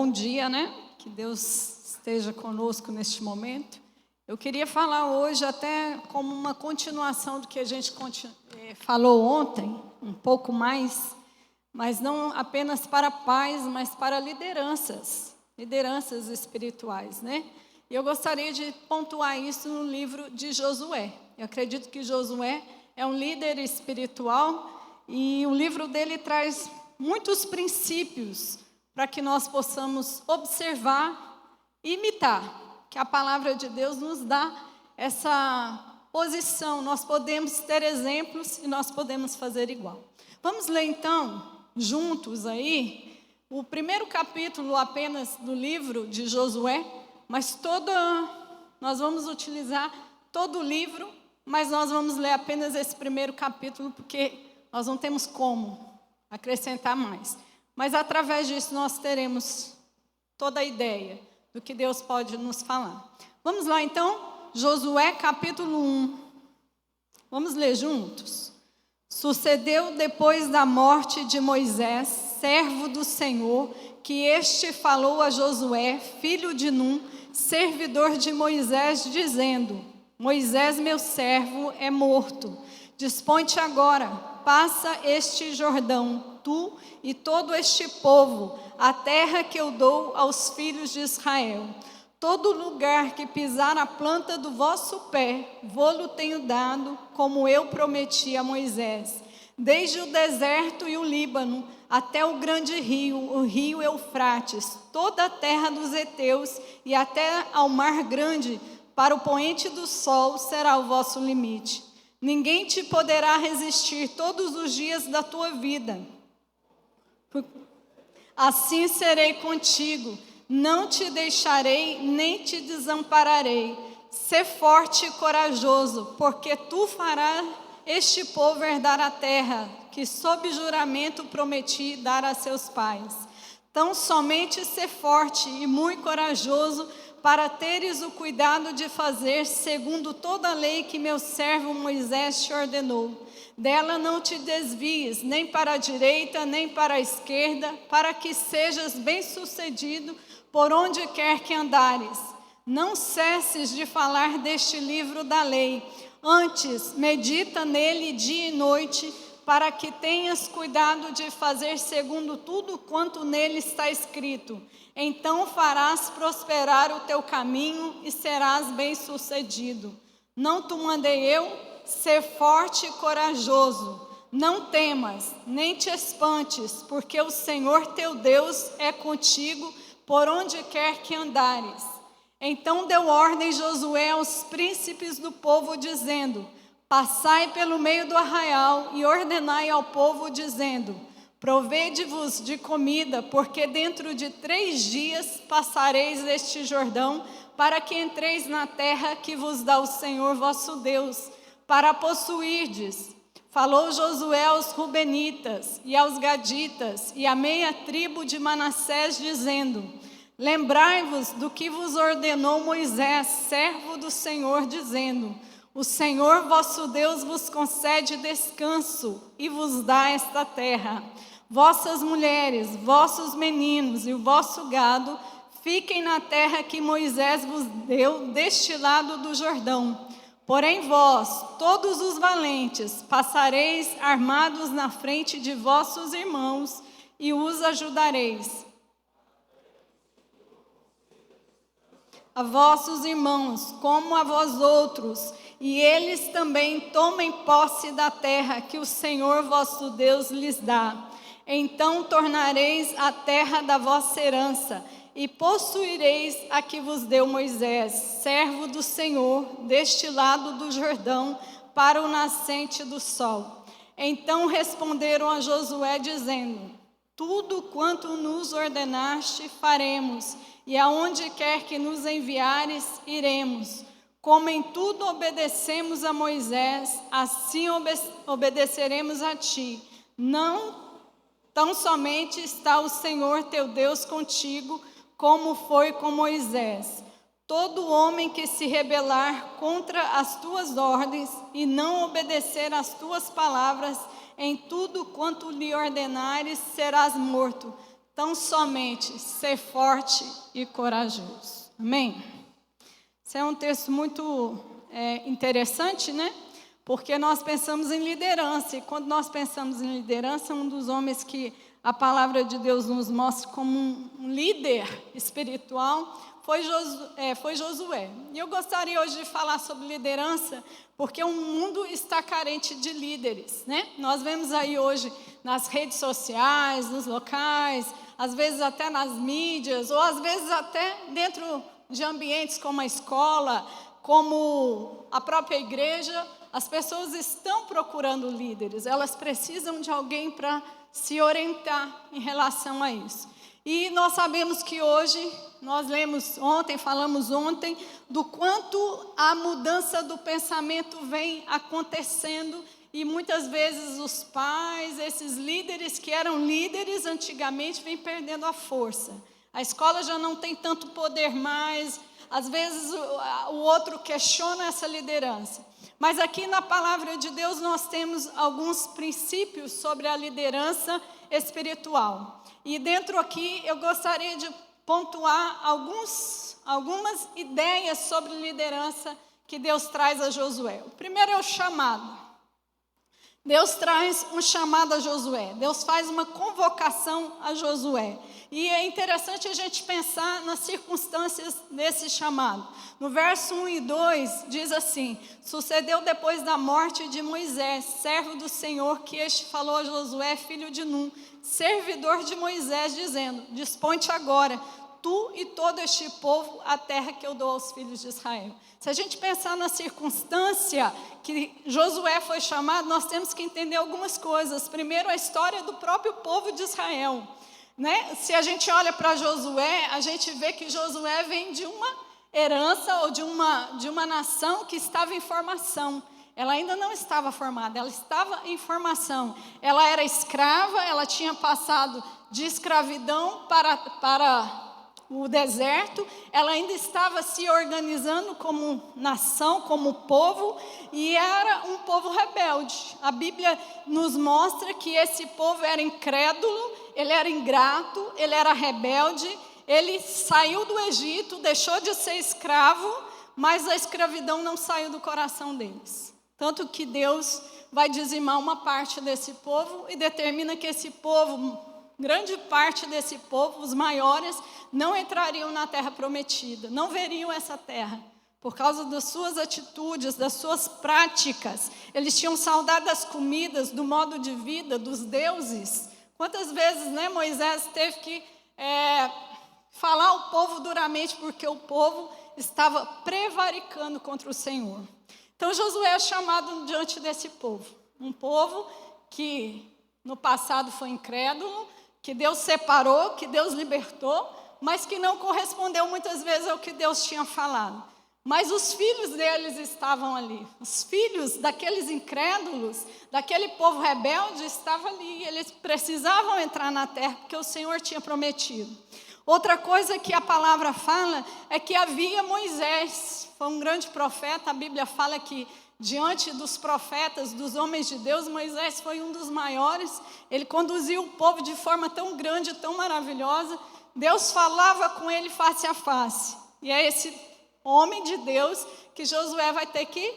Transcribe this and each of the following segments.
Bom dia, né? Que Deus esteja conosco neste momento. Eu queria falar hoje até como uma continuação do que a gente falou ontem, um pouco mais, mas não apenas para pais, mas para lideranças espirituais, né? E eu gostaria de pontuar isso no livro de Josué. Eu acredito que Josué é um líder espiritual e o livro dele traz muitos princípios para que nós possamos observar e imitar, que a palavra de Deus nos dá essa posição. Nós podemos ter exemplos e nós podemos fazer igual. Vamos ler então, juntos aí, o primeiro capítulo apenas do livro de Josué, mas nós vamos utilizar todo o livro, mas nós vamos ler apenas esse primeiro capítulo, porque nós não temos como acrescentar mais. Mas através disso nós teremos toda a ideia do que Deus pode nos falar. Vamos lá então, Josué capítulo 1. Vamos ler juntos? Sucedeu depois da morte de Moisés, servo do Senhor, que este falou a Josué, filho de Num, servidor de Moisés, dizendo: Moisés, meu servo, é morto. Dispõe-te agora, passa este Jordão, tu e todo este povo, a terra que eu dou aos filhos de Israel. Todo lugar que pisar a planta do vosso pé, vô-lo tenho dado, como eu prometi a Moisés. Desde o deserto e o Líbano, até o grande rio, o rio Eufrates, toda a terra dos heteus e até ao mar grande, para o poente do sol será o vosso limite. Ninguém te poderá resistir todos os dias da tua vida. Assim serei contigo, não te deixarei nem te desampararei. Sê forte e corajoso, porque tu farás este povo herdar a terra, que sob juramento prometi dar a seus pais. Tão somente sê forte e muito corajoso, para teres o cuidado de fazer segundo toda a lei que meu servo Moisés te ordenou. Dela não te desvies, nem para a direita, nem para a esquerda, para que sejas bem-sucedido por onde quer que andares. Não cesses de falar deste livro da lei, antes medita nele dia e noite, para que tenhas cuidado de fazer segundo tudo quanto nele está escrito. Então farás prosperar o teu caminho e serás bem-sucedido. Não te mandei eu? Ser forte e corajoso. Não temas, nem te espantes, porque o Senhor teu Deus é contigo por onde quer que andares. Então deu ordem Josué aos príncipes do povo, dizendo: Passai pelo meio do arraial e ordenai ao povo, dizendo: Provede-vos de comida, porque dentro de 3 dias passareis este Jordão, para que entreis na terra que vos dá o Senhor vosso Deus, para possuirdes. Falou Josué aos Rubenitas e aos Gaditas e à meia tribo de Manassés, dizendo: Lembrai-vos do que vos ordenou Moisés, servo do Senhor, dizendo: O Senhor vosso Deus vos concede descanso e vos dá esta terra. Vossas mulheres, vossos meninos e o vosso gado fiquem na terra que Moisés vos deu deste lado do Jordão. Porém vós, todos os valentes, passareis armados na frente de vossos irmãos e os ajudareis. A vossos irmãos, como a vós outros, e eles também tomem posse da terra que o Senhor vosso Deus lhes dá. Então tornareis a terra da vossa herança, e possuireis a que vos deu Moisés, servo do Senhor, deste lado do Jordão, para o nascente do sol. Então responderam a Josué, dizendo: Tudo quanto nos ordenaste faremos, e aonde quer que nos enviares, iremos. Como em tudo obedecemos a Moisés, assim obedeceremos a ti. Não tão somente está o Senhor teu Deus contigo, como foi com Moisés. Todo homem que se rebelar contra as tuas ordens e não obedecer às tuas palavras, em tudo quanto lhe ordenares, serás morto. tão somente ser forte e corajoso. Amém? Esse é um texto muito interessante, né? Porque nós pensamos em liderança, e quando nós pensamos em liderança, um dos homens que a palavra de Deus nos mostra como um líder espiritual foi Josué. E eu gostaria hoje de falar sobre liderança, porque o mundo está carente de líderes, né? Nós vemos aí hoje nas redes sociais, nos locais, às vezes até nas mídias, ou às vezes até dentro de ambientes como a escola, como a própria igreja, as pessoas estão procurando líderes, elas precisam de alguém para se orientar em relação a isso. E nós sabemos que hoje, nós falamos ontem, do quanto a mudança do pensamento vem acontecendo, e muitas vezes os pais, esses líderes que eram líderes antigamente, vêm perdendo a força. A escola já não tem tanto poder mais, às vezes o outro questiona essa liderança. Mas aqui na palavra de Deus nós temos alguns princípios sobre a liderança espiritual. E dentro aqui eu gostaria de pontuar algumas ideias sobre liderança que Deus traz a Josué. O primeiro é o chamado. Deus traz um chamado a Josué. Deus faz uma convocação a Josué. E é interessante a gente pensar nas circunstâncias desse chamado. No verso 1 e 2 diz assim: sucedeu depois da morte de Moisés, servo do Senhor, que este falou a Josué, filho de Num, servidor de Moisés, dizendo: dispõe-te agora, tu e todo este povo, a terra que eu dou aos filhos de Israel. Se a gente pensar na circunstância que Josué foi chamado, nós temos que entender algumas coisas. Primeiro, a história do próprio povo de Israel, né? Se a gente olha para Josué, a gente vê que Josué vem de uma herança ou de uma nação que estava em formação. Ela ainda não estava formada, ela estava em formação. Ela era escrava, ela tinha passado de escravidão para o deserto, ela ainda estava se organizando como nação, como povo, e era um povo rebelde. A Bíblia nos mostra que esse povo era incrédulo, ele era ingrato, ele era rebelde, ele saiu do Egito, deixou de ser escravo, mas a escravidão não saiu do coração deles. Tanto que Deus vai dizimar uma parte desse povo e determina que esse povo, grande parte desse povo, os maiores, não entrariam na terra prometida, não veriam essa terra, por causa das suas atitudes, das suas práticas. Eles tinham saudade das comidas, do modo de vida, dos deuses. Quantas vezes, né, Moisés teve que falar ao povo duramente, porque o povo estava prevaricando contra o Senhor. Então Josué é chamado diante desse povo, um povo que no passado foi incrédulo, que Deus separou, que Deus libertou, mas que não correspondeu muitas vezes ao que Deus tinha falado. Mas os filhos deles estavam ali, os filhos daqueles incrédulos, daquele povo rebelde estavam ali, eles precisavam entrar na terra, porque o Senhor tinha prometido. Outra coisa que a palavra fala é que havia Moisés, foi um grande profeta. A Bíblia fala que diante dos profetas, dos homens de Deus, Moisés foi um dos maiores. Ele conduziu o povo de forma tão grande, tão maravilhosa. Deus falava com ele face a face. E é esse homem de Deus que Josué vai ter que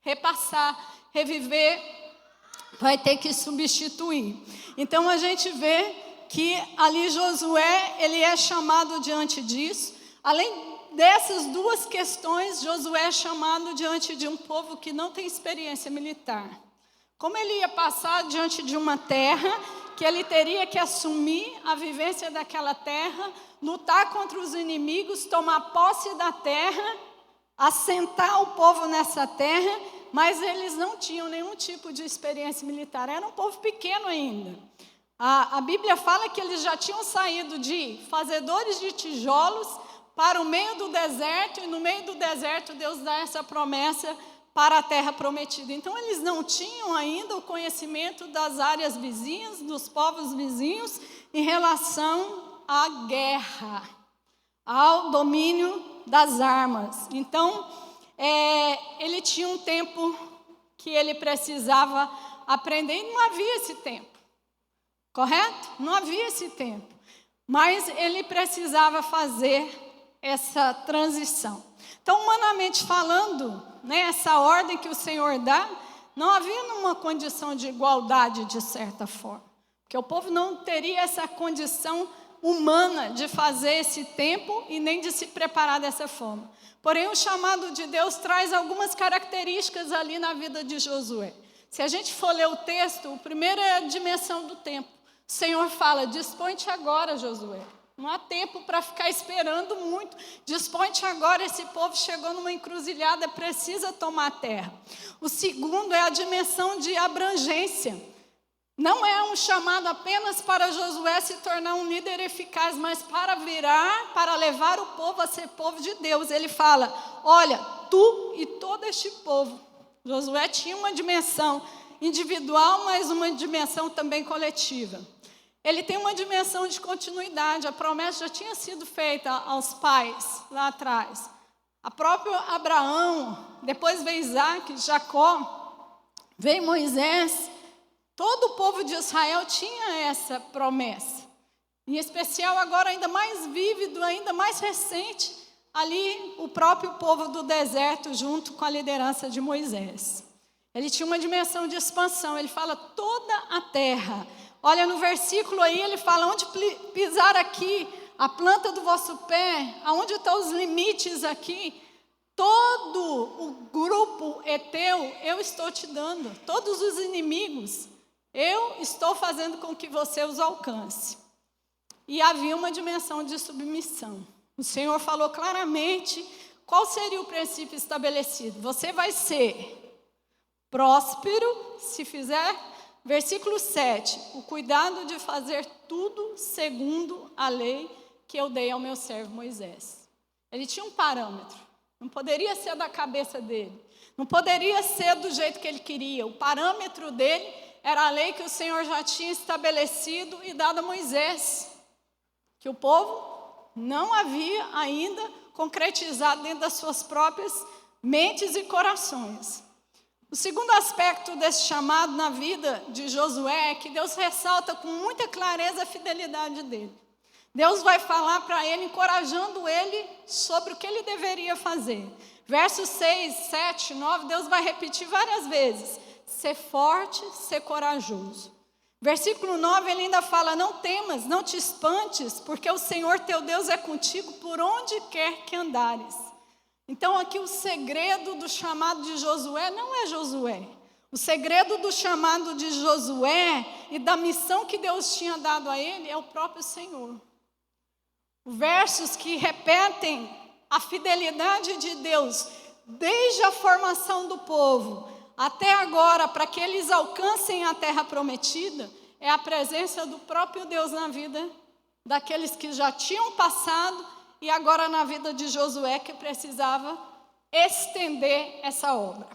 repassar, reviver, vai ter que substituir. Então a gente vê que ali Josué, ele é chamado diante disso. Além dessas duas questões, Josué é chamado diante de um povo que não tem experiência militar. Como ele ia passar diante de uma terra que ele teria que assumir a vivência daquela terra, lutar contra os inimigos, tomar posse da terra, assentar o povo nessa terra, mas eles não tinham nenhum tipo de experiência militar. Era um povo pequeno ainda. A Bíblia fala que eles já tinham saído de fazedores de tijolos para o meio do deserto, e no meio do deserto Deus dá essa promessa para a terra prometida. Então eles não tinham ainda o conhecimento das áreas vizinhas, dos povos vizinhos, em relação à guerra, ao domínio das armas. Então ele tinha um tempo que ele precisava aprender, e não havia esse tempo. Correto? Não havia esse tempo. mas ele precisava fazer essa transição. Então, humanamente falando, né, essa ordem que o Senhor dá, não havia uma condição de igualdade, de certa forma. Porque o povo não teria essa condição humana de fazer esse tempo e nem de se preparar dessa forma. Porém, o chamado de Deus traz algumas características ali na vida de Josué. Se a gente for ler o texto, o primeiro é a dimensão do tempo. O Senhor fala, dispõe-te agora, Josué. Não há tempo para ficar esperando muito. Dispõe-te agora, esse povo chegou numa encruzilhada, precisa tomar a terra. O segundo é a dimensão de abrangência. Não é um chamado apenas para Josué se tornar um líder eficaz, mas para levar o povo a ser povo de Deus. Ele fala, olha, tu e todo este povo. Josué tinha uma dimensão individual, mas uma dimensão também coletiva. Ele tem uma dimensão de continuidade. A promessa já tinha sido feita aos pais lá atrás. A própria Abraão, depois veio Isaac, Jacó, veio Moisés. Todo o povo de Israel tinha essa promessa. Em especial agora ainda mais vívido, ainda mais recente, ali o próprio povo do deserto junto com a liderança de Moisés. Ele tinha uma dimensão de expansão. Ele fala toda a terra. Olha no versículo aí, ele fala, onde pisar aqui, a planta do vosso pé, aonde estão os limites aqui, todo o grupo Eteu, eu estou te dando, todos os inimigos, eu estou fazendo com que você os alcance. E havia uma dimensão de submissão. O Senhor falou claramente qual seria o princípio estabelecido. Você vai ser próspero se fizer... Versículo 7, o cuidado de fazer tudo segundo a lei que eu dei ao meu servo Moisés. Ele tinha um parâmetro, não poderia ser da cabeça dele, não poderia ser do jeito que ele queria. O parâmetro dele era a lei que o Senhor já tinha estabelecido e dado a Moisés, que o povo não havia ainda concretizado dentro das suas próprias mentes e corações. O segundo aspecto desse chamado na vida de Josué é que Deus ressalta com muita clareza a fidelidade dele. Deus vai falar para ele, encorajando ele sobre o que ele deveria fazer. Versos 6, 7, 9, Deus vai repetir várias vezes. Ser forte, ser corajoso. Versículo 9, ele ainda fala, não temas, não te espantes, porque o Senhor teu Deus é contigo por onde quer que andares. Então aqui o segredo do chamado de Josué não é Josué. O segredo do chamado de Josué e da missão que Deus tinha dado a ele é o próprio Senhor. Versos que repetem a fidelidade de Deus desde a formação do povo até agora para que eles alcancem a terra prometida é a presença do próprio Deus na vida daqueles que já tinham passado e agora na vida de Josué que precisava estender essa obra.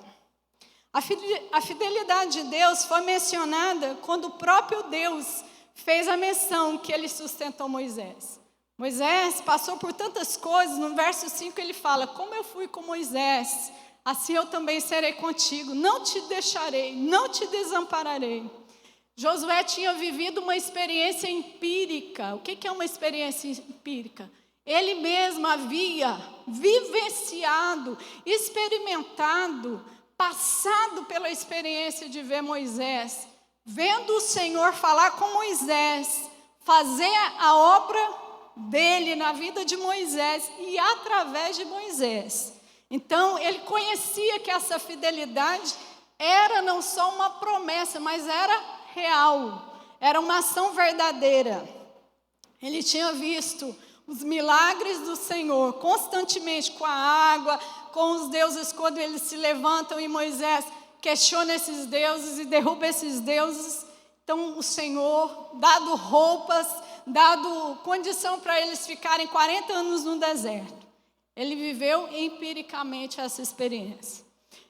A fidelidade de Deus foi mencionada quando o próprio Deus fez a menção que ele sustentou Moisés. Moisés passou por tantas coisas, no verso 5 ele fala, como eu fui com Moisés, assim eu também serei contigo, não te deixarei, não te desampararei. Josué tinha vivido uma experiência empírica. O que é uma experiência empírica? Ele mesmo havia vivenciado, experimentado, passado pela experiência de ver Moisés, vendo o Senhor falar com Moisés, fazer a obra dele na vida de Moisés e através de Moisés. Então, ele conhecia que essa fidelidade era não só uma promessa, mas era real, era uma ação verdadeira. Ele tinha visto os milagres do Senhor, constantemente com a água, com os deuses, quando eles se levantam e Moisés questiona esses deuses e derruba esses deuses. Então o Senhor, dado roupas, dado condição para eles ficarem 40 anos no deserto, ele viveu empiricamente essa experiência.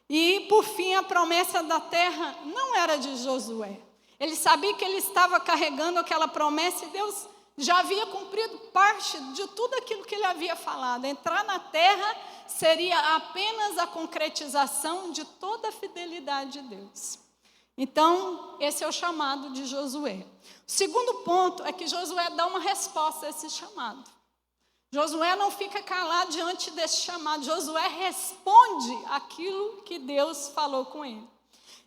E por fim a promessa da terra não era de Josué. Ele sabia que ele estava carregando aquela promessa e Deus já havia cumprido parte de tudo aquilo que ele havia falado. Entrar na terra seria apenas a concretização de toda a fidelidade de Deus. Então, esse é o chamado de Josué. O segundo ponto é que Josué dá uma resposta a esse chamado. Josué não fica calado diante desse chamado. Josué responde aquilo que Deus falou com ele.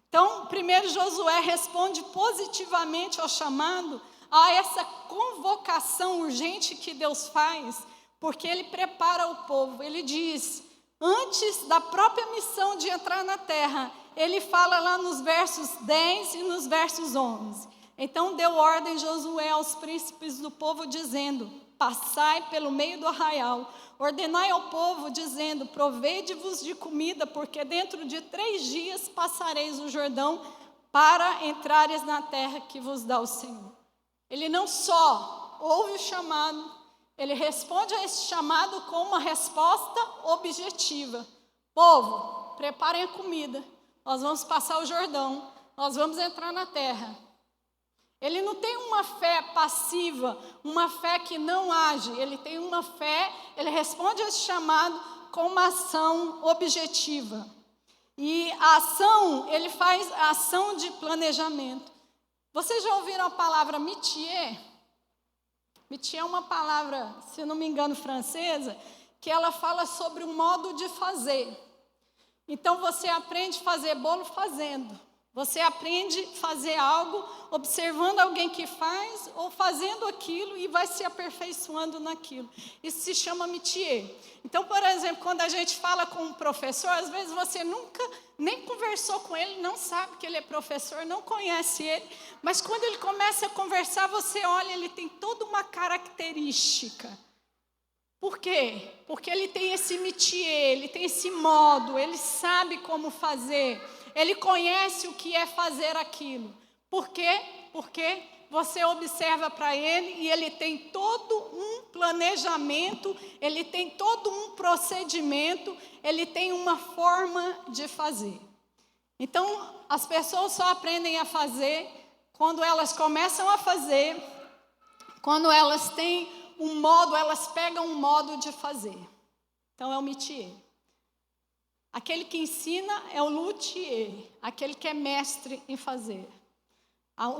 Então, primeiro Josué responde positivamente ao chamado, a essa convocação urgente que Deus faz, porque ele prepara o povo. Ele diz, antes da própria missão de entrar na terra, ele fala lá nos versos 10 e nos versos 11. Então deu ordem Josué aos príncipes do povo, dizendo, passai pelo meio do arraial, ordenai ao povo, dizendo, provede-vos de comida, porque dentro de 3 dias passareis o Jordão, para entrares na terra que vos dá o Senhor. Ele não só ouve o chamado, ele responde a esse chamado com uma resposta objetiva. Povo, preparem a comida, nós vamos passar o Jordão, nós vamos entrar na terra. Ele não tem uma fé passiva, uma fé que não age. Ele tem uma fé, ele responde a esse chamado com uma ação objetiva. E a ação, ele faz a ação de planejamento. Vocês já ouviram a palavra métier? Métier é uma palavra, se não me engano, francesa, que ela fala sobre um modo de fazer. Então, você aprende a fazer bolo fazendo. Você aprende a fazer algo observando alguém que faz ou fazendo aquilo e vai se aperfeiçoando naquilo. Isso se chama métier. Então, por exemplo, quando a gente fala com um professor, às vezes você nunca nem conversou com ele, não sabe que ele é professor, não conhece ele, mas quando ele começa a conversar, você olha, ele tem toda uma característica. Por quê? Porque ele tem esse métier, ele tem esse modo, ele sabe como fazer. Ele conhece o que é fazer aquilo. Por quê? Porque você observa para ele e ele tem todo um planejamento, ele tem todo um procedimento, ele tem uma forma de fazer. Então, as pessoas só aprendem a fazer quando elas começam a fazer, quando elas têm um modo, elas pegam um modo de fazer. Então, é o métier. Aquele que ensina é o luthier, aquele que é mestre em fazer.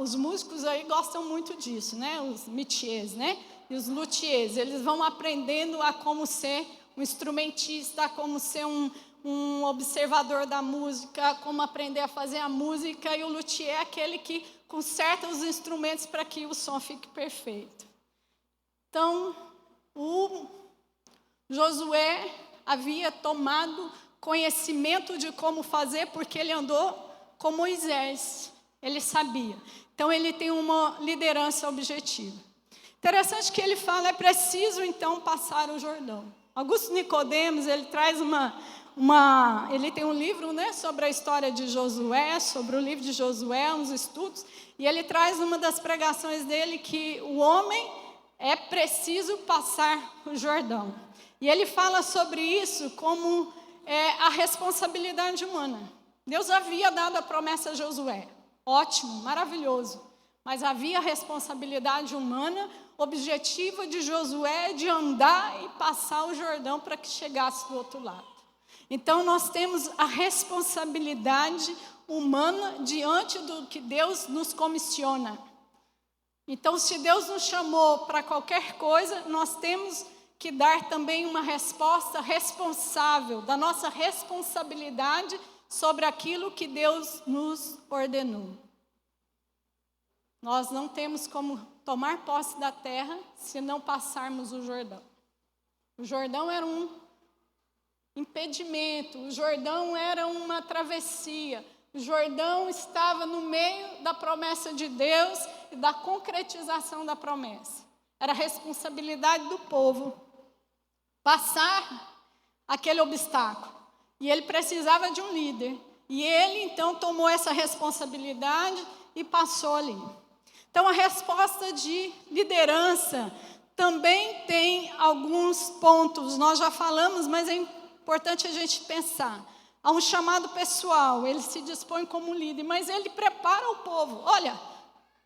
Os músicos aí gostam muito disso, né? Os métiers, né? E os luthiers, eles vão aprendendo a como ser um instrumentista, a como ser um observador da música, como aprender a fazer a música. E o luthier é aquele que conserta os instrumentos para que o som fique perfeito. Então, o Josué havia tomado conhecimento de como fazer, porque ele andou com Moisés, ele sabia. Então, ele tem uma liderança objetiva. Interessante que ele fala, é preciso, então, passar o Jordão. Augusto Nicodemos, ele traz ele tem um livro, né, sobre a história de Josué, sobre o livro de Josué, uns estudos, e ele traz uma das pregações dele que o homem é preciso passar o Jordão. E ele fala sobre isso como a responsabilidade humana. Deus havia dado a promessa a Josué. Ótimo, maravilhoso. Mas havia a responsabilidade humana, objetiva de Josué de andar e passar o Jordão para que chegasse do outro lado. Então, nós temos a responsabilidade humana diante do que Deus nos comissiona. Então, se Deus nos chamou para qualquer coisa, nós temos que dar também uma resposta responsável, da nossa responsabilidade sobre aquilo que Deus nos ordenou. Nós não temos como tomar posse da terra se não passarmos o Jordão. O Jordão era um impedimento, o Jordão era uma travessia, o Jordão estava no meio da promessa de Deus e da concretização da promessa. Era a responsabilidade do povo passar aquele obstáculo. E ele precisava de um líder. E ele, então, tomou essa responsabilidade e passou ali. Então, a resposta de liderança também tem alguns pontos. Nós já falamos, mas é importante a gente pensar. Há um chamado pessoal, ele se dispõe como líder, mas ele prepara o povo. Olha,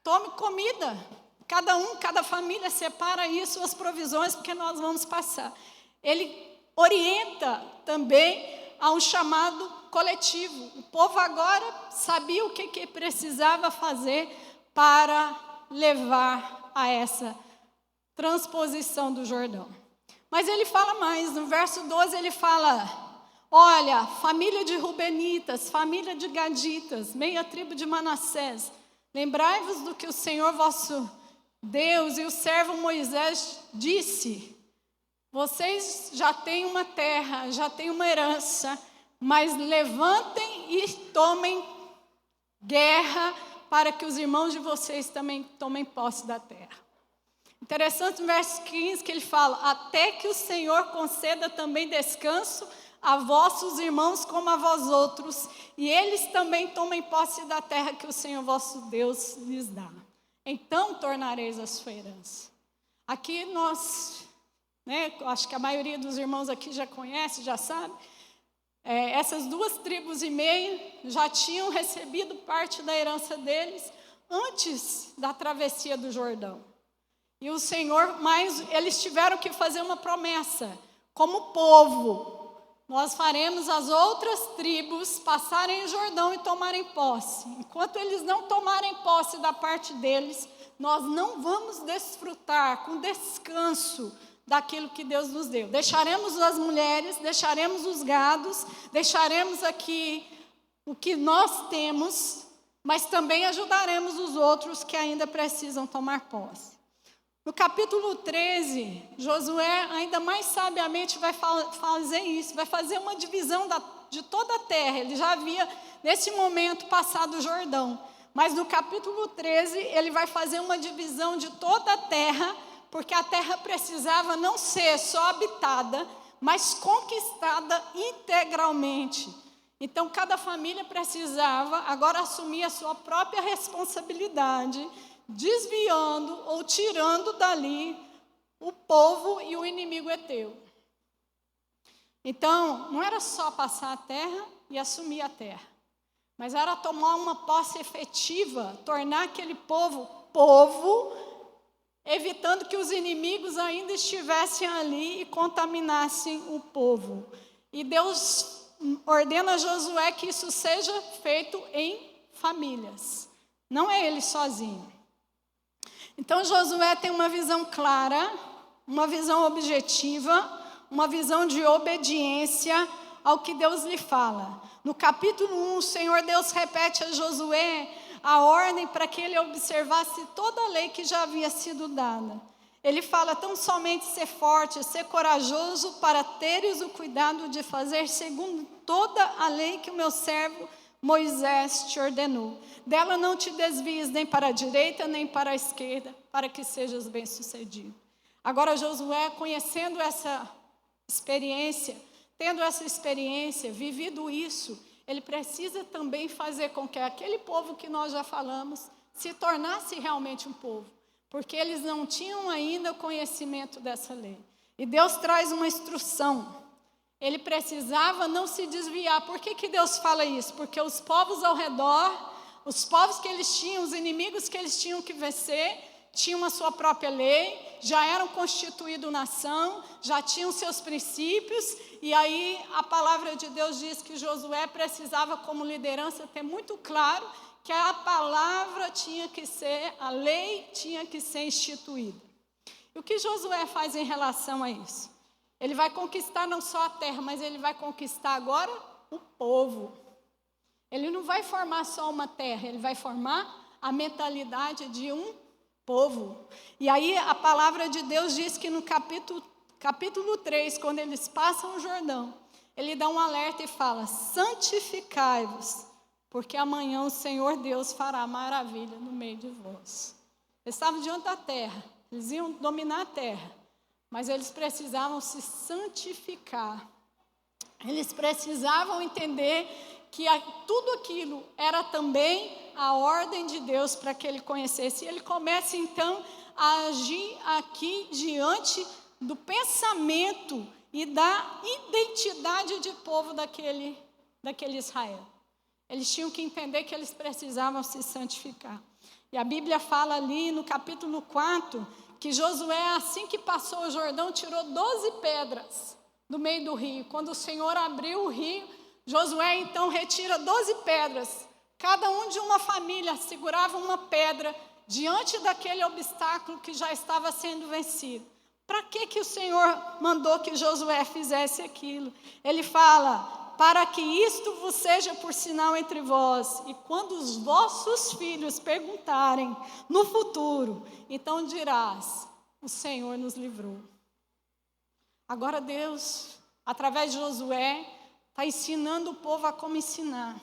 tome comida. Cada família separa aí suas provisões, porque nós vamos passar. Ele orienta também a um chamado coletivo. O povo agora sabia o que precisava fazer para levar a essa transposição do Jordão. Mas ele fala mais, no verso 12 ele fala: olha, família de Rubenitas, família de Gaditas, meia tribo de Manassés, lembrai-vos do que o Senhor vosso Deus e o servo Moisés disse: vocês já têm uma terra, já têm uma herança, mas levantem e tomem guerra para que os irmãos de vocês também tomem posse da terra. Interessante no verso 15 que ele fala: até que o Senhor conceda também descanso a vossos irmãos como a vós outros, e eles também tomem posse da terra que o Senhor vosso Deus lhes dá. Então tornareis a sua herança. Aqui nós, acho que a maioria dos irmãos aqui já conhece, já sabe, essas 2 tribos e meia já tinham recebido parte da herança deles antes da travessia do Jordão. E o Senhor, mas eles tiveram que fazer uma promessa, como povo: nós faremos as outras tribos passarem o Jordão e tomarem posse. Enquanto eles não tomarem posse da parte deles, nós não vamos desfrutar com descanso daquilo que Deus nos deu. Deixaremos as mulheres, deixaremos os gados, deixaremos aqui o que nós temos, mas também ajudaremos os outros que ainda precisam tomar posse. No capítulo 13, Josué ainda mais sabiamente vai fazer isso, vai fazer uma divisão de toda a terra. Ele já havia, nesse momento, passado o Jordão. Mas no capítulo 13, ele vai fazer uma divisão de toda a terra, porque a terra precisava não ser só habitada, mas conquistada integralmente. Então, cada família precisava agora assumir a sua própria responsabilidade, desviando ou tirando dali o povo e o inimigo heteu. Então, não era só passar a terra e assumir a terra, mas era tomar uma posse efetiva, tornar aquele povo, evitando que os inimigos ainda estivessem ali e contaminassem o povo. E Deus ordena a Josué que isso seja feito em famílias, não é ele sozinho. Então Josué tem uma visão clara, uma visão objetiva, uma visão de obediência ao que Deus lhe fala. No capítulo 1, o Senhor Deus repete a Josué a ordem para que ele observasse toda a lei que já havia sido dada. Ele fala: tão somente ser forte, ser corajoso, para teres o cuidado de fazer segundo toda a lei que o meu servo Moisés te ordenou. Dela não te desvies nem para a direita, nem para a esquerda, para que sejas bem-sucedido. Agora Josué, conhecendo essa experiência, tendo essa experiência, vivido isso, ele precisa também fazer com que aquele povo que nós já falamos se tornasse realmente um povo, porque eles não tinham ainda o conhecimento dessa lei. E Deus traz uma instrução. Ele precisava não se desviar. Por que Deus fala isso? Porque os povos ao redor, os povos que eles tinham, os inimigos que eles tinham que vencer, tinham a sua própria lei, já eram constituídos nação, já tinham seus princípios, e aí a palavra de Deus diz que Josué precisava, como liderança, ter muito claro que a palavra tinha que ser, a lei tinha que ser instituída. E o que Josué faz em relação a isso? Ele vai conquistar não só a terra, mas ele vai conquistar agora o povo. Ele não vai formar só uma terra, ele vai formar a mentalidade de um povo. E aí a palavra de Deus diz que no capítulo 3, quando eles passam o Jordão, ele dá um alerta e fala: santificai-vos, porque amanhã o Senhor Deus fará maravilha no meio de vós. Eles estavam diante da terra, eles iam dominar a terra, mas eles precisavam se santificar. Eles precisavam entender que tudo aquilo era também a ordem de Deus para que ele conhecesse. E ele começa então a agir aqui diante do pensamento e da identidade de povo daquele Israel. Eles tinham que entender que eles precisavam se santificar. E a Bíblia fala ali no capítulo 4 que Josué, assim que passou o Jordão, tirou 12 pedras do meio do rio. Quando o Senhor abriu o rio, Josué então retira 12 pedras, cada um de uma família segurava uma pedra diante daquele obstáculo que já estava sendo vencido. Para que o Senhor mandou que Josué fizesse aquilo? Ele fala: para que isto vos seja por sinal entre vós, e quando os vossos filhos perguntarem no futuro, então dirás: o Senhor nos livrou. Agora Deus, através de Josué, está ensinando o povo a como ensinar.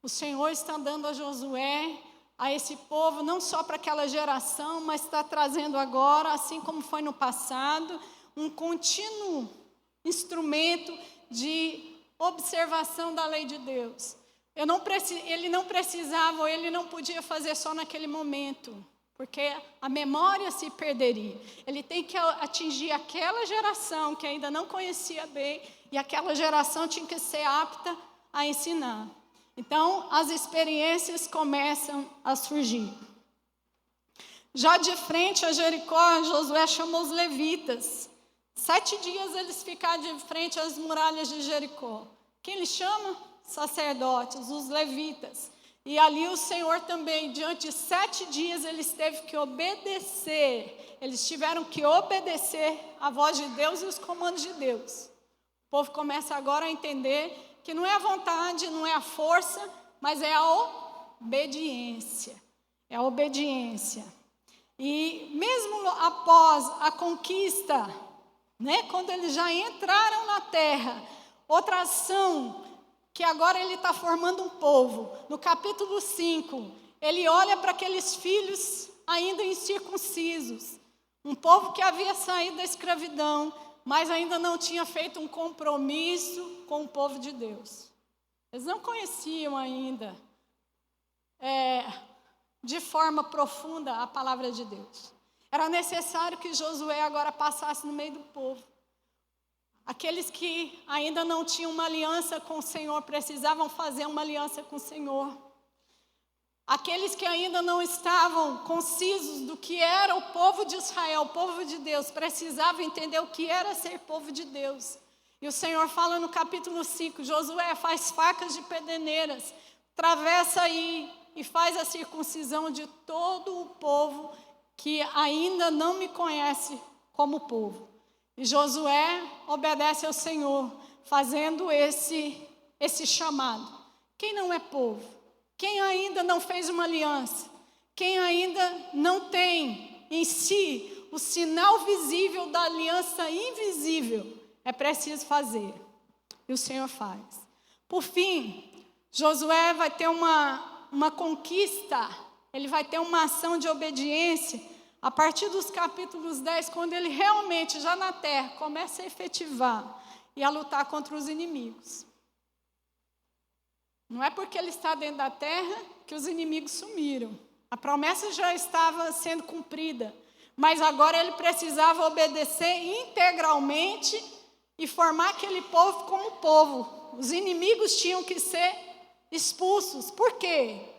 O Senhor está dando a Josué, a esse povo, não só para aquela geração, mas está trazendo agora, assim como foi no passado, um contínuo instrumento de observação da lei de Deus. Ele não precisava, ou ele não podia fazer só naquele momento, porque a memória se perderia. Ele tem que atingir aquela geração que ainda não conhecia bem, e aquela geração tinha que ser apta a ensinar. Então, as experiências começam a surgir. Já de frente a Jericó, Josué chamou os levitas. 7 dias eles ficaram de frente às muralhas de Jericó. Quem ele chama? Sacerdotes, os levitas. E ali o Senhor também, diante de 7 dias, eles teve que obedecer. Eles tiveram que obedecer a voz de Deus e os comandos de Deus. O povo começa agora a entender que não é a vontade, não é a força, mas é a obediência. É a obediência. E mesmo após a conquista, quando eles já entraram na terra, outra ação que agora ele está formando um povo. No capítulo 5, ele olha para aqueles filhos ainda incircuncisos, um povo que havia saído da escravidão, mas ainda não tinha feito um compromisso com o povo de Deus. Eles não conheciam ainda, de forma profunda, a palavra de Deus. Era necessário que Josué agora passasse no meio do povo. Aqueles que ainda não tinham uma aliança com o Senhor, precisavam fazer uma aliança com o Senhor. Aqueles que ainda não estavam concisos do que era o povo de Israel, o povo de Deus, precisavam entender o que era ser povo de Deus. E o Senhor fala no capítulo 5, Josué, faz facas de pederneiras, atravessa aí e faz a circuncisão de todo o povo que ainda não me conhece como povo. E Josué obedece ao Senhor, fazendo esse chamado. Quem não é povo? Quem ainda não fez uma aliança? Quem ainda não tem em si o sinal visível da aliança invisível? É preciso fazer. E o Senhor faz. Por fim, Josué vai ter uma conquista, ele vai ter uma ação de obediência, a partir dos capítulos 10, quando ele realmente, já na terra, começa a efetivar e a lutar contra os inimigos. Não é porque ele está dentro da terra que os inimigos sumiram. A promessa já estava sendo cumprida, mas agora ele precisava obedecer integralmente e formar aquele povo como povo. Os inimigos tinham que ser expulsos. Por quê?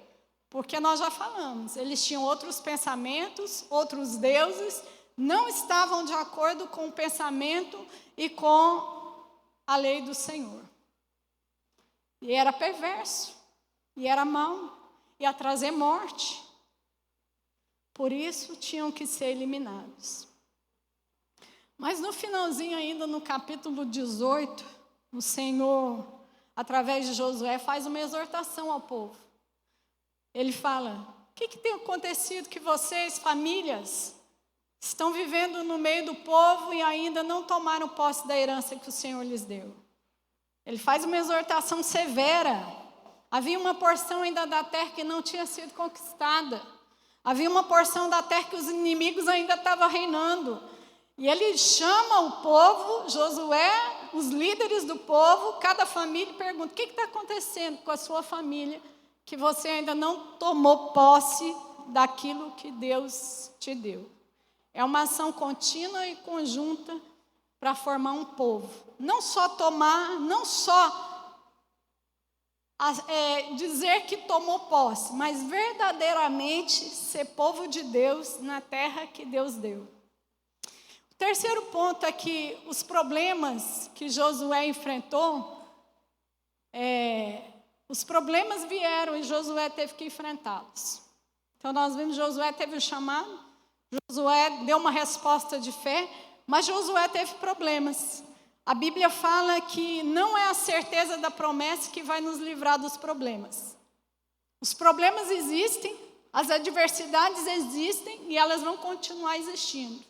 Porque nós já falamos, eles tinham outros pensamentos, outros deuses, não estavam de acordo com o pensamento e com a lei do Senhor. E era perverso, e era mau, ia trazer morte. Por isso tinham que ser eliminados. Mas no finalzinho ainda, no capítulo 18, o Senhor, através de Josué, faz uma exortação ao povo. Ele fala, o que tem acontecido que vocês, famílias, estão vivendo no meio do povo e ainda não tomaram posse da herança que o Senhor lhes deu? Ele faz uma exortação severa. Havia uma porção ainda da terra que não tinha sido conquistada. Havia uma porção da terra que os inimigos ainda estavam reinando. E ele chama o povo, Josué, os líderes do povo, cada família, e pergunta, o que está acontecendo com a sua família, que você ainda não tomou posse daquilo que Deus te deu? É uma ação contínua e conjunta para formar um povo. Não só tomar, não só dizer que tomou posse, mas verdadeiramente ser povo de Deus na terra que Deus deu. O terceiro ponto é que os problemas que Josué enfrentou os problemas vieram e Josué teve que enfrentá-los. Então nós vimos, Josué teve um chamado, Josué deu uma resposta de fé, mas Josué teve problemas. A Bíblia fala que não é a certeza da promessa que vai nos livrar dos problemas. Os problemas existem, as adversidades existem e elas vão continuar existindo.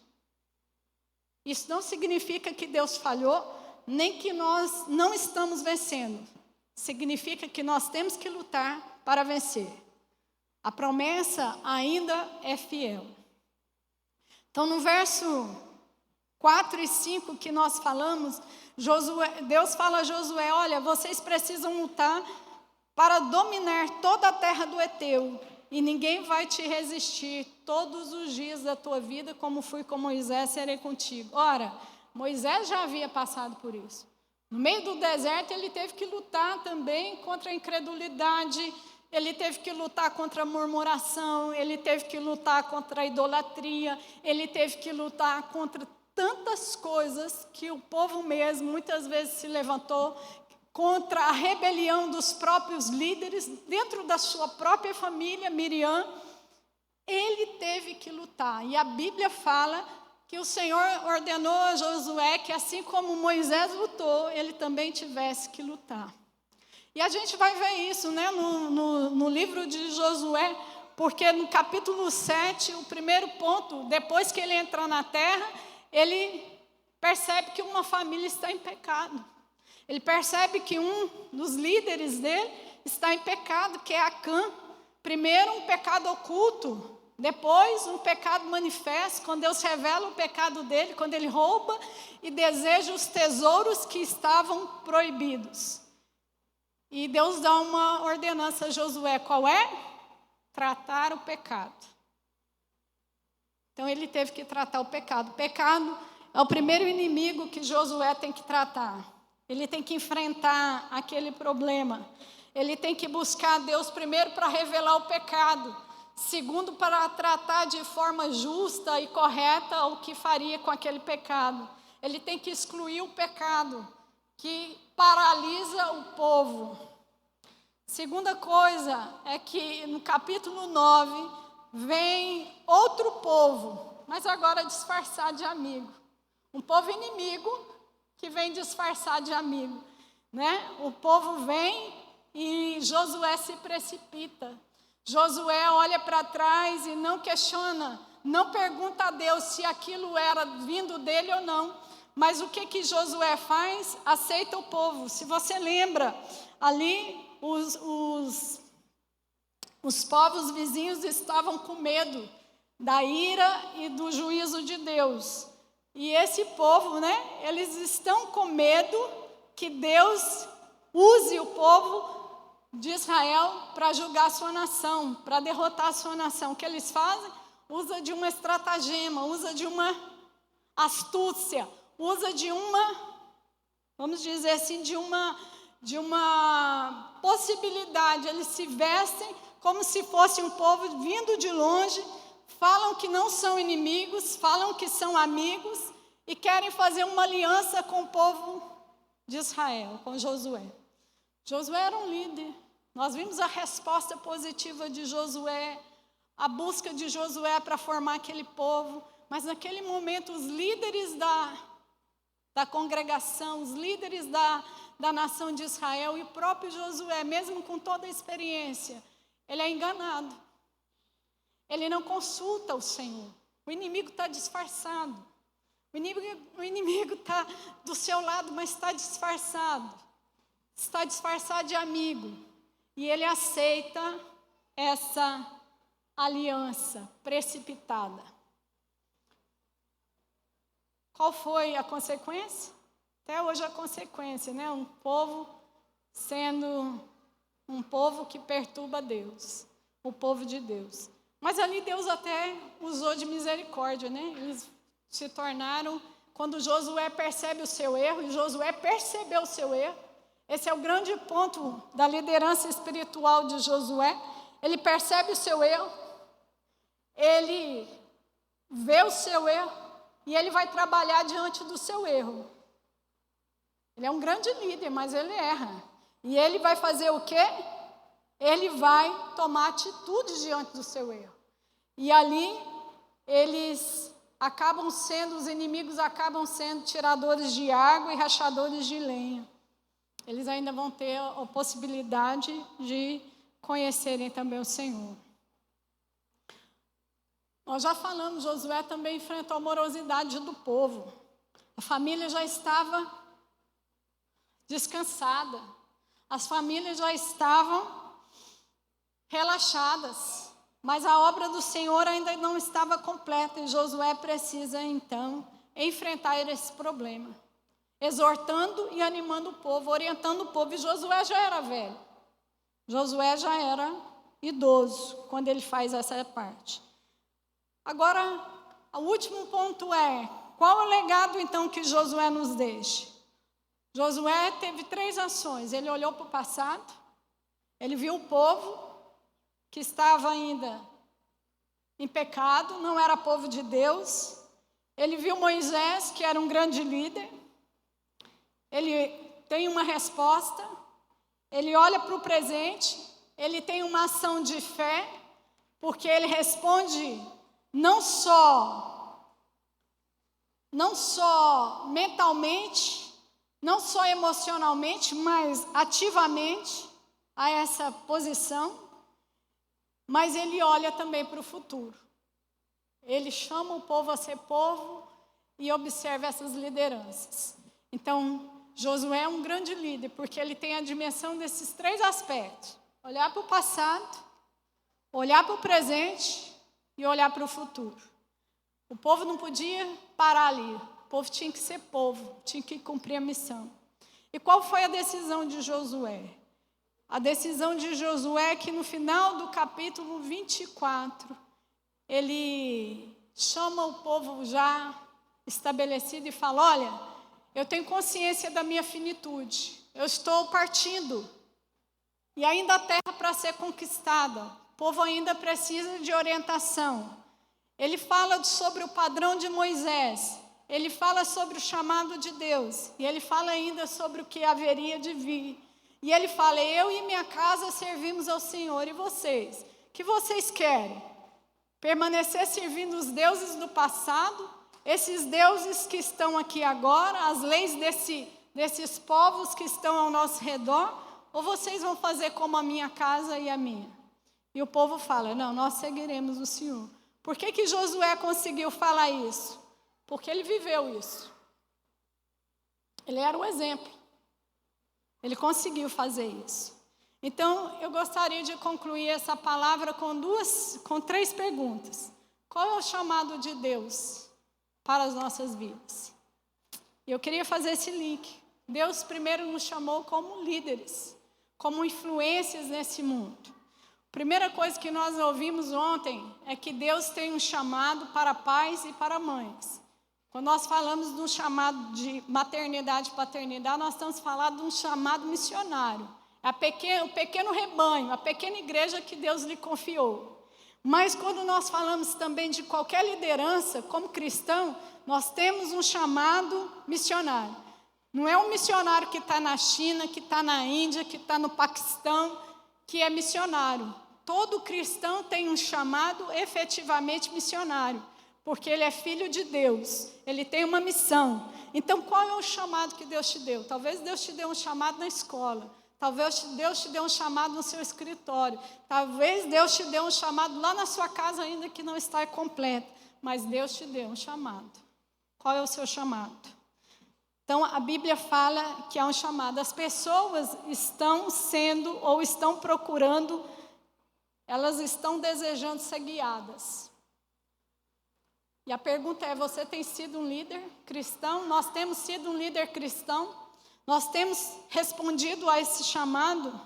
Isso não significa que Deus falhou, nem que nós não estamos vencendo. Significa que nós temos que lutar para vencer. A promessa ainda é fiel. Então, no verso 4 e 5 que nós falamos, Deus fala a Josué, olha, vocês precisam lutar para dominar toda a terra do Eteu, e ninguém vai te resistir todos os dias da tua vida, como fui com Moisés, serei contigo. Ora, Moisés já havia passado por isso. No meio do deserto, ele teve que lutar também contra a incredulidade, ele teve que lutar contra a murmuração, ele teve que lutar contra a idolatria, ele teve que lutar contra tantas coisas que o povo mesmo muitas vezes se levantou contra a rebelião dos próprios líderes, dentro da sua própria família, Miriam, ele teve que lutar. E a Bíblia fala que o Senhor ordenou a Josué que assim como Moisés lutou, ele também tivesse que lutar. E a gente vai ver isso, né, no livro de Josué, porque no capítulo 7, o primeiro ponto, depois que ele entra na terra, ele percebe que uma família está em pecado. Ele percebe que um dos líderes dele está em pecado, que é Acã. Primeiro um pecado oculto, depois um pecado manifesto, quando Deus revela o pecado dele, quando ele rouba e deseja os tesouros que estavam proibidos. E Deus dá uma ordenança a Josué, qual é? Tratar o pecado. Então ele teve que tratar o pecado. O pecado é o primeiro inimigo que Josué tem que tratar. Ele tem que enfrentar aquele problema. Ele tem que buscar Deus primeiro para revelar o pecado. Segundo, para tratar de forma justa e correta o que faria com aquele pecado. Ele tem que excluir o pecado que paralisa o povo. Segunda coisa é que no capítulo 9 vem outro povo, mas agora disfarçado de amigo. Um povo inimigo que vem disfarçado de amigo, né? O povo vem e Josué se precipita. Josué olha para trás e não questiona, não pergunta a Deus se aquilo era vindo dele ou não. Mas o que Josué faz? Aceita o povo. Se você lembra, ali os povos vizinhos estavam com medo da ira e do juízo de Deus. E esse povo, né, eles estão com medo que Deus use o povo de Israel para julgar a sua nação, para derrotar a sua nação. O que eles fazem? Usa de uma estratagema, usa de uma astúcia, usa de uma, vamos dizer assim, de uma possibilidade. Eles se vestem como se fosse um povo vindo de longe, falam que não são inimigos, falam que são amigos e querem fazer uma aliança com o povo de Israel, com Josué. Josué era um líder. Nós vimos a resposta positiva de Josué, a busca de Josué para formar aquele povo, mas naquele momento os líderes da congregação, os líderes da nação de Israel e o próprio Josué, mesmo com toda a experiência, ele é enganado. Ele não consulta o Senhor. O inimigo está disfarçado. O inimigo está do seu lado, mas está disfarçado. Está disfarçado de amigo. E ele aceita essa aliança precipitada. Qual foi a consequência? Até hoje a consequência, né? Um povo sendo um povo que perturba Deus. O povo de Deus. Mas ali Deus até usou de misericórdia, né? Eles se tornaram, quando Josué percebe o seu erro, e Josué percebeu o seu erro, esse é o grande ponto da liderança espiritual de Josué, ele percebe o seu erro, ele vê o seu erro, e ele vai trabalhar diante do seu erro. Ele é um grande líder, mas ele erra. E ele vai fazer o quê? Ele vai tomar atitude diante do seu erro. E ali os inimigos acabam sendo tiradores de água e rachadores de lenha. Eles ainda vão ter a possibilidade de conhecerem também o Senhor. Nós já falamos, Josué também enfrentou a morosidade do povo. A família já estava descansada. As famílias já estavam relaxadas. Mas a obra do Senhor ainda não estava completa. E Josué precisa, então, enfrentar esse problema. Exortando e animando o povo, orientando o povo. E Josué já era velho. Josué já era idoso quando ele faz essa parte. Agora, o último ponto é, qual é o legado então que Josué nos deixa? Josué teve 3 ações. Ele olhou para o passado, ele viu o povo que estava ainda em pecado, não era povo de Deus. Ele viu Moisés, que era um grande líder. Ele tem uma resposta. Ele olha para o presente, ele tem uma ação de fé, porque ele responde não só mentalmente, não só emocionalmente, mas ativamente a essa posição, mas ele olha também para o futuro. Ele chama o povo a ser povo e observa essas lideranças. Então, Josué é um grande líder, porque ele tem a dimensão desses 3 aspectos. Olhar para o passado, olhar para o presente e olhar para o futuro. O povo não podia parar ali. O povo tinha que ser povo, tinha que cumprir a missão. E qual foi a decisão de Josué? A decisão de Josué é que no final do capítulo 24, ele chama o povo já estabelecido e fala, olha, eu tenho consciência da minha finitude, eu estou partindo, e ainda a terra para ser conquistada, o povo ainda precisa de orientação. Ele fala sobre o padrão de Moisés, ele fala sobre o chamado de Deus, e ele fala ainda sobre o que haveria de vir. E ele fala, eu e minha casa servimos ao Senhor, e vocês? O que vocês querem? Permanecer servindo os deuses do passado? Esses deuses que estão aqui agora, as leis desses povos que estão ao nosso redor? Ou vocês vão fazer como a minha casa e a minha? E o povo fala, não, nós seguiremos o Senhor. Por que Josué conseguiu falar isso? Porque ele viveu isso. Ele era o exemplo. Ele conseguiu fazer isso. Então, eu gostaria de concluir essa palavra com 3 perguntas. Qual é o chamado de Deus para as nossas vidas? E eu queria fazer esse link. Deus primeiro nos chamou como líderes, como influências nesse mundo. A primeira coisa que nós ouvimos ontem é que Deus tem um chamado para pais e para mães. Quando nós falamos de um chamado de maternidade e paternidade, nós estamos falando de um chamado missionário. É o pequeno rebanho, a pequena igreja que Deus lhe confiou. Mas quando nós falamos também de qualquer liderança, como cristão, nós temos um chamado missionário. Não é um missionário que está na China, que está na Índia, que está no Paquistão, que é missionário. Todo cristão tem um chamado efetivamente missionário, porque ele é filho de Deus, ele tem uma missão. Então, qual é o chamado que Deus te deu? Talvez Deus te dê um chamado na escola, talvez Deus te dê um chamado no seu escritório, talvez Deus te dê um chamado lá na sua casa ainda que não está completo, mas Deus te deu um chamado. Qual é o seu chamado? Então, a Bíblia fala que há um chamado. As pessoas estão sendo ou estão procurando, elas estão desejando ser guiadas. E a pergunta é, você tem sido um líder cristão? Nós temos sido um líder cristão? Nós temos respondido a esse chamado?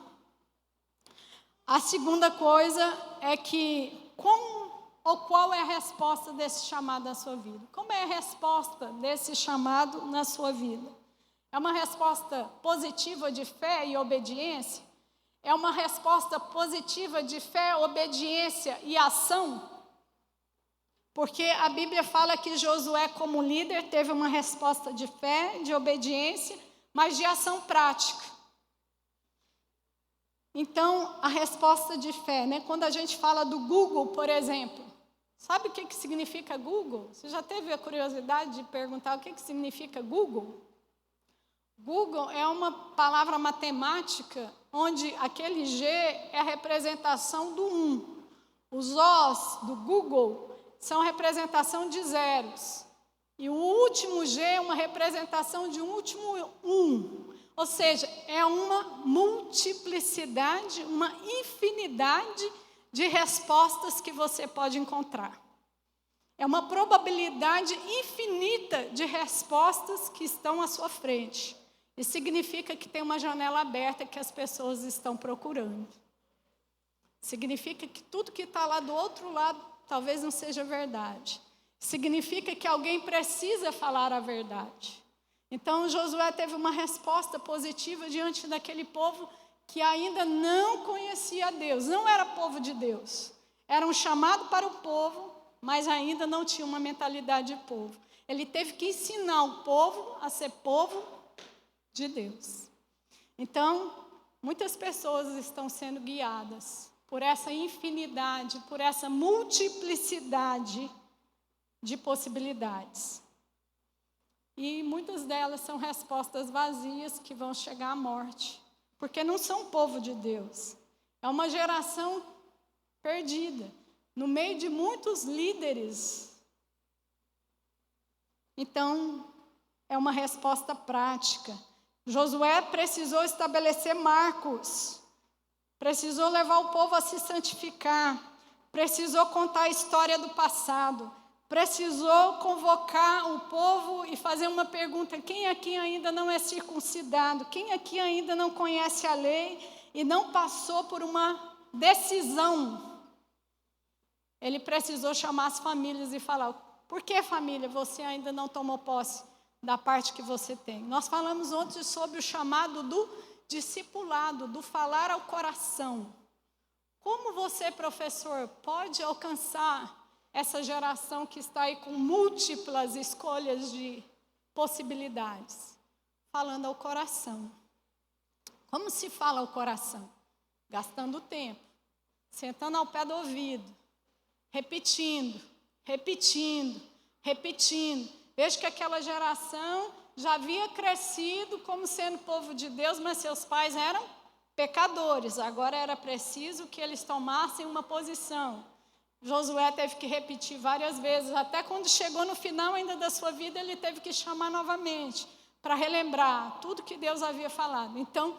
A segunda coisa é que, qual é a resposta desse chamado na sua vida? Como é a resposta desse chamado na sua vida? É uma resposta positiva de fé e obediência? É uma resposta positiva de fé, obediência e ação? Porque a Bíblia fala que Josué, como líder, teve uma resposta de fé, de obediência, mas de ação prática. Então, a resposta de fé, né? Quando a gente fala do Google, por exemplo, sabe o que significa Google? Você já teve a curiosidade de perguntar o que significa Google? Google é uma palavra matemática onde aquele G é a representação do 1. Os Os do Google são representação de zeros. E o último G é uma representação de um último 1. Ou seja, é uma multiplicidade, uma infinidade de respostas que você pode encontrar. É uma probabilidade infinita de respostas que estão à sua frente. Isso significa que tem uma janela aberta que as pessoas estão procurando. Significa que tudo que está lá do outro lado talvez não seja verdade. Significa que alguém precisa falar a verdade. Então, Josué teve uma resposta positiva diante daquele povo que ainda não conhecia Deus, não era povo de Deus. Era um chamado para o povo, mas ainda não tinha uma mentalidade de povo. Ele teve que ensinar o povo a ser povo de Deus. Então, muitas pessoas estão sendo guiadas por essa infinidade, por essa multiplicidade de possibilidades. E muitas delas são respostas vazias que vão chegar à morte, porque não são povo de Deus. É uma geração perdida, no meio de muitos líderes. Então, é uma resposta prática. Josué precisou estabelecer marcos, precisou levar o povo a se santificar, precisou contar a história do passado, precisou convocar o povo e fazer uma pergunta: quem aqui ainda não é circuncidado? Quem aqui ainda não conhece a lei e não passou por uma decisão? Ele precisou chamar as famílias e falar: por que, família, você ainda não tomou posse da parte que você tem? Nós falamos ontem sobre o chamado do discipulado, do falar ao coração. Como você, professor, pode alcançar essa geração que está aí com múltiplas escolhas de possibilidades? Falando ao coração. Como se fala ao coração? Gastando tempo, sentando ao pé do ouvido, repetindo. Vejo que aquela geração já havia crescido como sendo povo de Deus, mas seus pais eram pecadores. Agora era preciso que eles tomassem uma posição. Josué teve que repetir várias vezes, até quando chegou no final ainda da sua vida, ele teve que chamar novamente, para relembrar tudo que Deus havia falado. Então,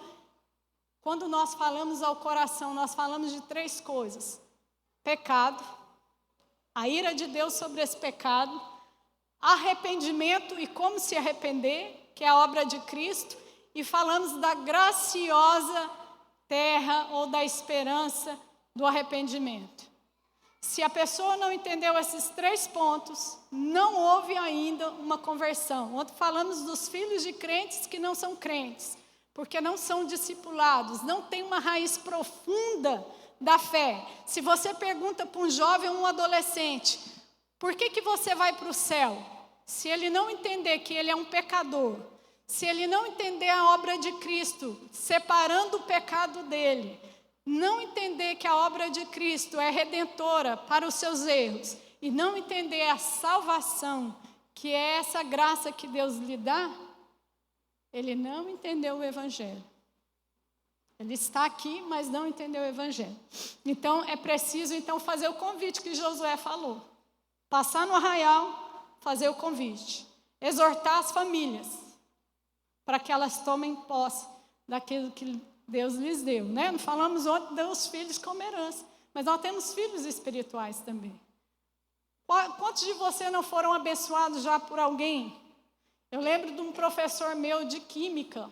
quando nós falamos ao coração, nós falamos de 3 coisas: pecado, a ira de Deus sobre esse pecado, arrependimento e como se arrepender, que é a obra de Cristo, e falamos da graciosa terra ou da esperança do arrependimento. Se a pessoa não entendeu esses 3 pontos, não houve ainda uma conversão. Ontem falamos dos filhos de crentes que não são crentes, porque não são discipulados, não tem uma raiz profunda da fé. Se você pergunta para um jovem ou um adolescente: por que você vai para o céu? Se ele não entender que ele é um pecador, se ele não entender a obra de Cristo, separando o pecado dele, não entender que a obra de Cristo é redentora para os seus erros, e não entender a salvação, que é essa graça que Deus lhe dá, ele não entendeu o Evangelho. Ele está aqui, mas não entendeu o Evangelho. Então, é preciso fazer o convite que Josué falou. Passar no arraial, fazer o convite. Exortar as famílias, para que elas tomem posse daquilo que Deus lhes deu, né? Não falamos ontem dos filhos como herança, mas nós temos filhos espirituais também. Quantos de vocês não foram abençoados já por alguém? Eu lembro de um professor meu de química.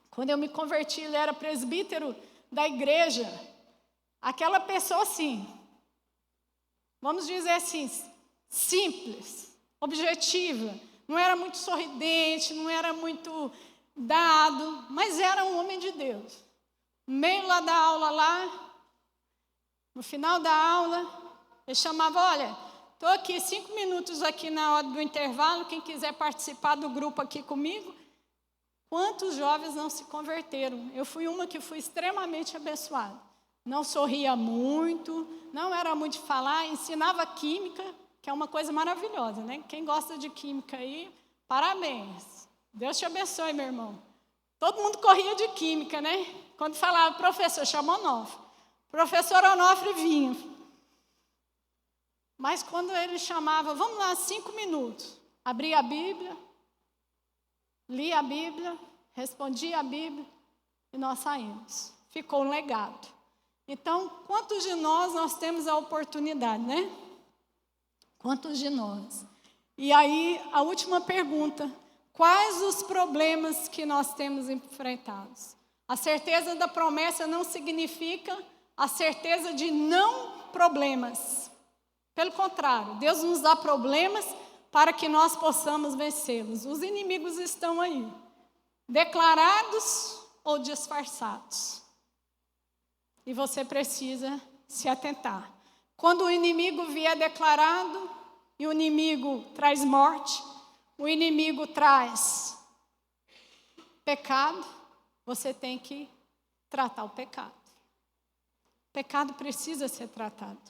Quando eu me converti, ele era presbítero da igreja. Aquela pessoa assim, vamos dizer assim, simples, objetiva. Não era muito sorridente, não era muito dado, mas era um homem de Deus. No meio lá da aula, no final da aula, ele chamava: olha, estou aqui 5 minutos aqui na hora do intervalo, quem quiser participar do grupo aqui comigo. Quantos jovens não se converteram? Eu fui uma que fui extremamente abençoada. Não sorria muito, não era muito de falar, ensinava química, que é uma coisa maravilhosa, né? Quem gosta de química aí, parabéns. Deus te abençoe, meu irmão. Todo mundo corria de química, né? Quando falava, professor, chama Onofre. Professor Onofre vinha. Mas quando ele chamava, vamos lá, 5 minutos. Abria a Bíblia, lia a Bíblia, respondia a Bíblia e nós saímos. Ficou um legado. Então, quantos de nós temos a oportunidade, né? Quantos de nós? E aí, a última pergunta. Quais os problemas que nós temos enfrentados? A certeza da promessa não significa a certeza de não problemas. Pelo contrário, Deus nos dá problemas para que nós possamos vencê-los. Os inimigos estão aí, declarados ou disfarçados. E você precisa se atentar. Quando o inimigo vier declarado, e o inimigo traz morte, o inimigo traz pecado, você tem que tratar o pecado. O pecado precisa ser tratado.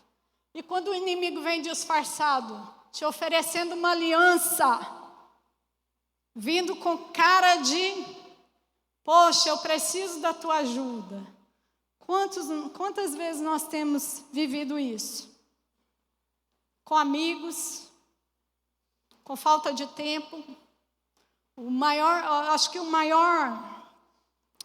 E quando o inimigo vem disfarçado, te oferecendo uma aliança, vindo com cara de, poxa, eu preciso da tua ajuda. Quantas vezes nós temos vivido isso? Com amigos, com falta de tempo. Acho que o maior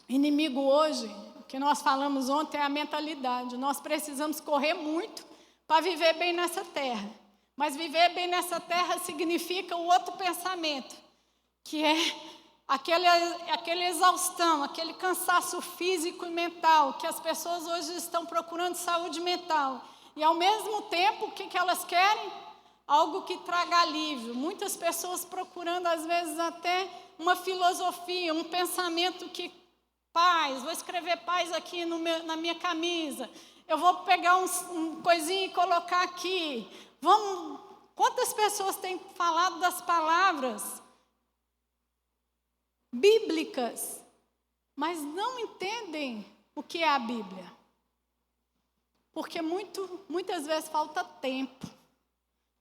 inimigo hoje, que nós falamos ontem, é a mentalidade. Nós precisamos correr muito para viver bem nessa terra. Mas viver bem nessa terra significa o outro pensamento, que é aquela exaustão, aquele cansaço físico e mental, que as pessoas hoje estão procurando saúde mental. E ao mesmo tempo, o que elas querem? Algo que traga alívio. Muitas pessoas procurando, às vezes, até uma filosofia, um pensamento que, paz, vou escrever paz aqui na minha camisa, eu vou pegar um coisinho e colocar aqui. Quantas pessoas têm falado das palavras bíblicas, mas não entendem o que é a Bíblia? Porque muitas vezes falta tempo.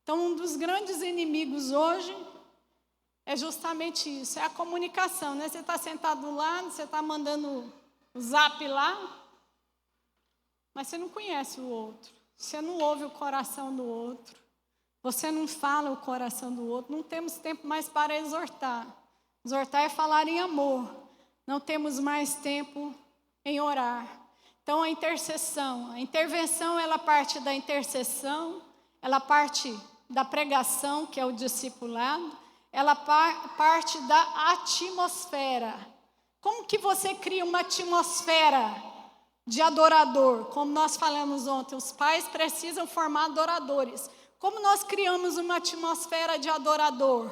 Então, um dos grandes inimigos hoje é justamente isso, é a comunicação, né? Você está sentado do lado, você está mandando o zap lá, mas você não conhece o outro, você não ouve o coração do outro, você não fala o coração do outro, não temos tempo mais para exortar. Exortar é falar em amor, não temos mais tempo em orar. Então, a intervenção, ela parte da intercessão, ela parte da pregação, que é o discipulado, ela parte da atmosfera. Como que você cria uma atmosfera de adorador? Como nós falamos ontem, os pais precisam formar adoradores. Como nós criamos uma atmosfera de adorador?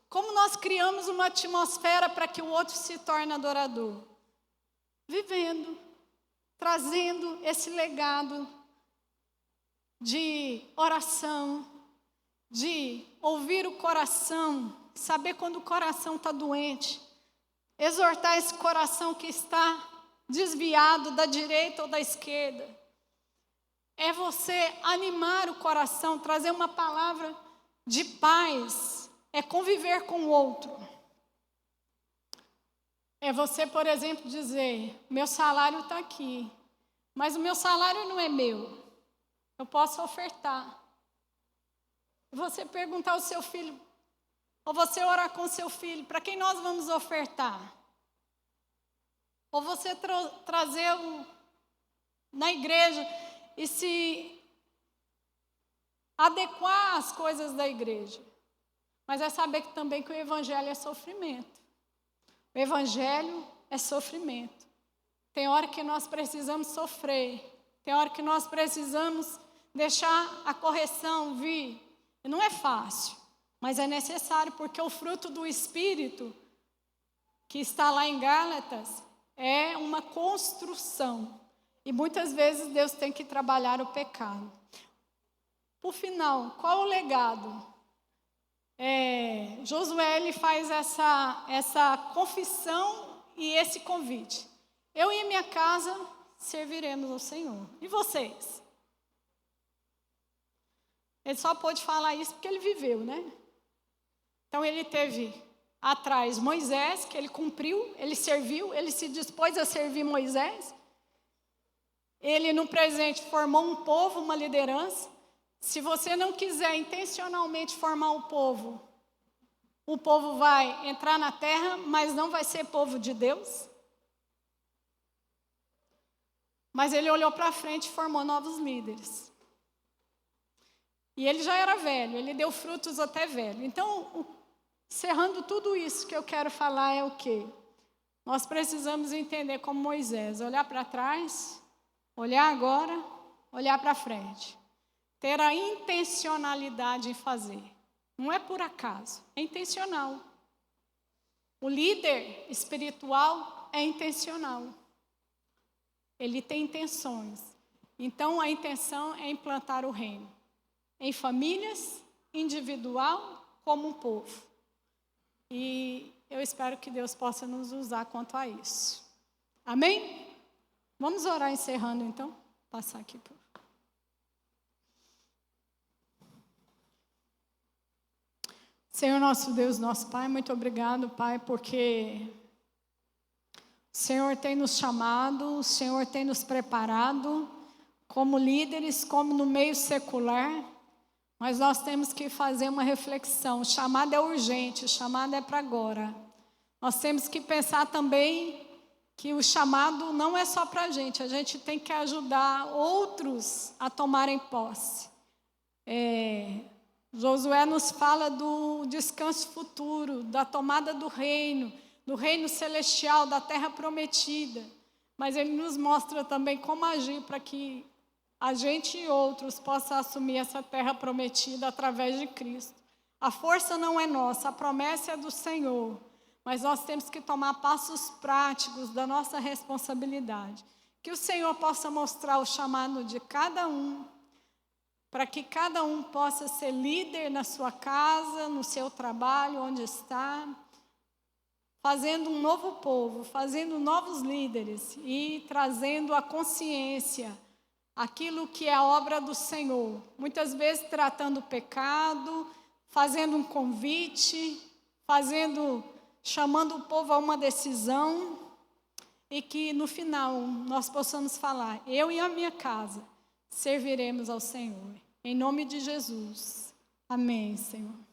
Como nós criamos uma atmosfera para que o outro se torne adorador? Vivendo, trazendo esse legado de oração, de ouvir o coração, saber quando o coração está doente, exortar esse coração que está desviado da direita ou da esquerda. É você animar o coração, trazer uma palavra de paz, é conviver com o outro. É você, por exemplo, dizer, meu salário está aqui, mas o meu salário não é meu, eu posso ofertar. Você perguntar ao seu filho, ou você orar com o seu filho, para quem nós vamos ofertar? Ou você trazê-lo na igreja e se adequar às coisas da igreja. Mas é saber que também que o evangelho é sofrimento. O evangelho é sofrimento. Tem hora que nós precisamos sofrer. Tem hora que nós precisamos deixar a correção vir. E não é fácil, mas é necessário, porque o fruto do Espírito, que está lá em Gálatas, é uma construção. E muitas vezes Deus tem que trabalhar o pecado. Por final, qual o legado? Josué ele faz essa confissão e esse convite. Eu e minha casa serviremos ao Senhor. E vocês? Ele só pôde falar isso porque ele viveu, né? Então ele teve atrás Moisés, que ele cumpriu, ele serviu, ele se dispôs a servir Moisés. Ele no presente formou um povo, uma liderança. Se você não quiser intencionalmente formar o povo vai entrar na terra, mas não vai ser povo de Deus. Mas ele olhou para frente e formou novos líderes. E ele já era velho, ele deu frutos até velho. Então, encerrando tudo isso que eu quero falar é o quê? Nós precisamos entender como Moisés, olhar para trás, olhar agora, olhar para frente. Ter a intencionalidade em fazer. Não é por acaso, é intencional. O líder espiritual é intencional. Ele tem intenções. Então, a intenção é implantar o reino. Em famílias, individual, como um povo. E eu espero que Deus possa nos usar quanto a isso. Amém? Vamos orar encerrando então? Passar aqui por... Senhor nosso Deus, nosso Pai, muito obrigado, Pai, porque o Senhor tem nos chamado, o Senhor tem nos preparado como líderes, como no meio secular, mas nós temos que fazer uma reflexão. O chamado é urgente, o chamado é para agora. Nós temos que pensar também que o chamado não é só para a gente tem que ajudar outros a tomarem posse. Josué nos fala do descanso futuro, da tomada do reino celestial, da terra prometida. Mas ele nos mostra também como agir para que a gente e outros possam assumir essa terra prometida através de Cristo. A força não é nossa, a promessa é do Senhor. Mas nós temos que tomar passos práticos da nossa responsabilidade. Que o Senhor possa mostrar o chamado de cada um, para que cada um possa ser líder na sua casa, no seu trabalho, onde está, fazendo um novo povo, fazendo novos líderes e trazendo a consciência, aquilo que é a obra do Senhor. Muitas vezes tratando o pecado, fazendo um convite, chamando o povo a uma decisão, e que no final nós possamos falar: eu e a minha casa serviremos ao Senhor. Em nome de Jesus. Amém, Senhor.